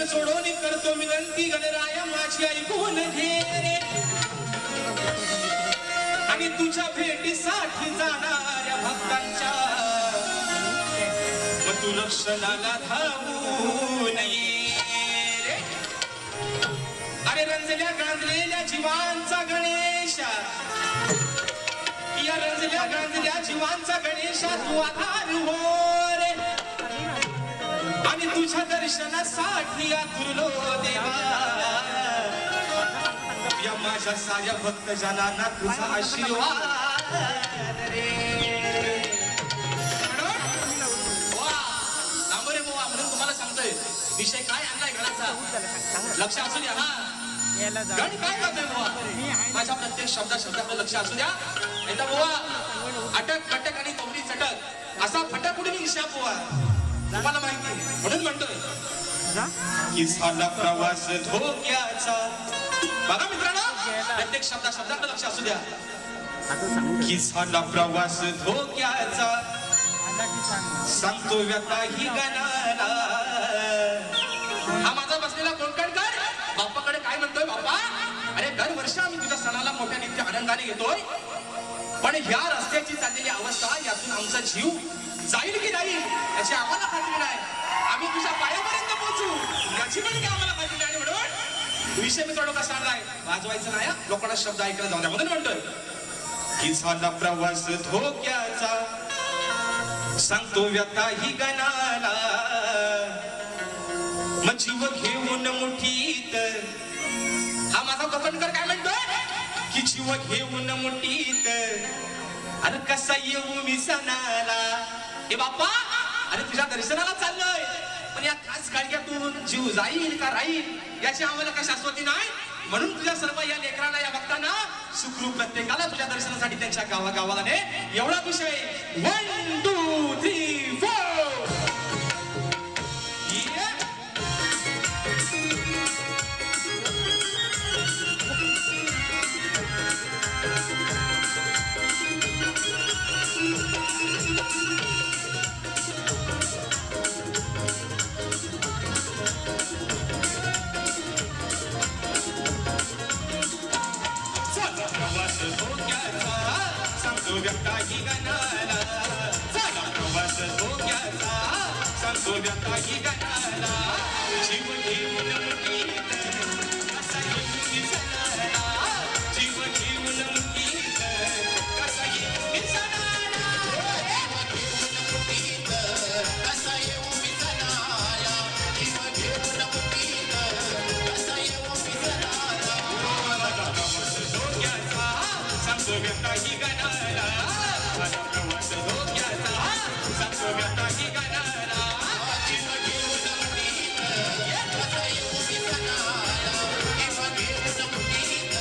सोडून करतो विनंती गणराया माझी ऐकून घे रे आणि तुझ्या भेटीसाठी जाणाऱ्या भक्तांच्या मग तू रक्षणाला धावू नये रे अरे रंजल्या गांजलेल्या जीवांचा गणेशा या रंजल्या गांजल्या जीवांचा गणेशा तू आधार हो रे आणि तुझ्या दर्शनासाठी आतुरलो देवा या माझ्या साऱ्या भक्त जनांना तुझा आशीर्वाद रे रे बुवा म्हणून तुम्हाला सांगतोय विषय काय आणलाय गणाचा लक्ष असू द्या हा गण काय करतोय बुवा माझ्या प्रत्येक शब्दाकडे लक्ष असू द्या एकदा बुवा अटक फटक आणि तोमरी चटक असा फटक कुठे निघशा बुवा तुम्हाला माहिती म्हणून म्हणतोय की साला प्रवास धोक्याचा बघा मित्रांनो प्रत्येक शब्दाकडे लक्ष असू द्या की साला प्रवास धोक्याचा सांगतो व्यथा ही गणाला हा माझा बसलेला कोणकणकर बाप्पाकडे काय म्हणतोय बाप्पा अरे दरवर्षी आम्ही तुझ्या सणाला मोठ्या नित्य आनंदाने घेतोय पण ह्या रस्त्याची चाललेली अवस्था यातून आमचा जीव जाईल की नाही याची आम्हाला खात्री नाही आम्ही तुझ्या पायापर्यंत पोहोचू याची पण की आम्हाला खात्री नाही म्हणून विषय मित्रांनो कसा आणलाय वाजवायचं नाही लोकांना शब्द ऐकायला जाऊ द्या म्हणून म्हणतोय की झाला प्रवास धोक्याचा सांगतो व्यथा ही गणाला मग जीव घेऊन मुठीत हा माझा कोकणकर काय म्हणतोय की जीव घेऊन मुठीत अरे कसा येऊ मी सणाला ए बाप्पा अरे तुझ्या दर्शनाला चाललोय पण या खास काळक्यातून जीव जाईल का राहील याची आम्हाला काही शाश्वती नाही म्हणून तुझ्या सर्व या लेकरांना या भक्तांना सुखरूप प्रत्येकाला तुझ्या दर्शनासाठी त्यांच्या गावागावाने एवढा विषय 1 2 3 4 व्यथा ही गणाला झाला प्रवास धोक्याचा सांगतो व्यथा ही गणाला जीव घेऊन मुठीत कसा येऊ मी सणाला जीव घेऊन मुठीत कसा येऊ मी सणाला जीव घेऊन मुठीत कसा येऊ मी सणाला जीव घेऊन मुठीत कसा येऊ मी सणाला प्रवास धोक्याचा सांगतो व्यथा ही गणाला प्रवास धोक्याचा सांगतो व्यथा ही गणाला जीव घेऊन मुठीत कसा येऊ मी सणाला जीव घेऊन मुठीत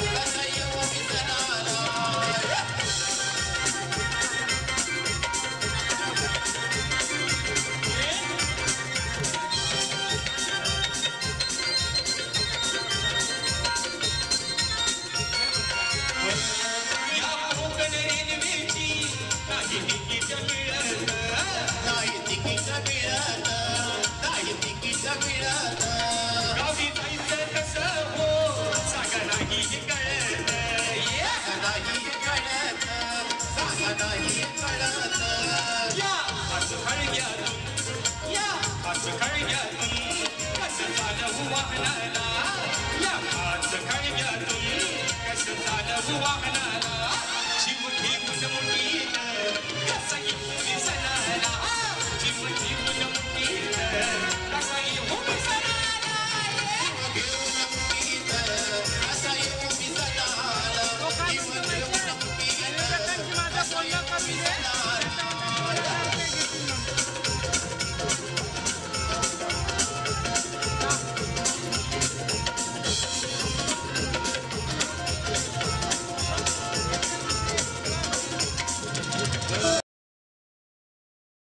कसा येऊ मी सणाला गावी जायचं कसं हो सांगा नाही कळत नाही कळत सांगा नाही कळत या असं खळग्यातून या असं खळग्यातून कसं झालं वाहनाला या असं खळग्यातून कसं झालं वाहनाला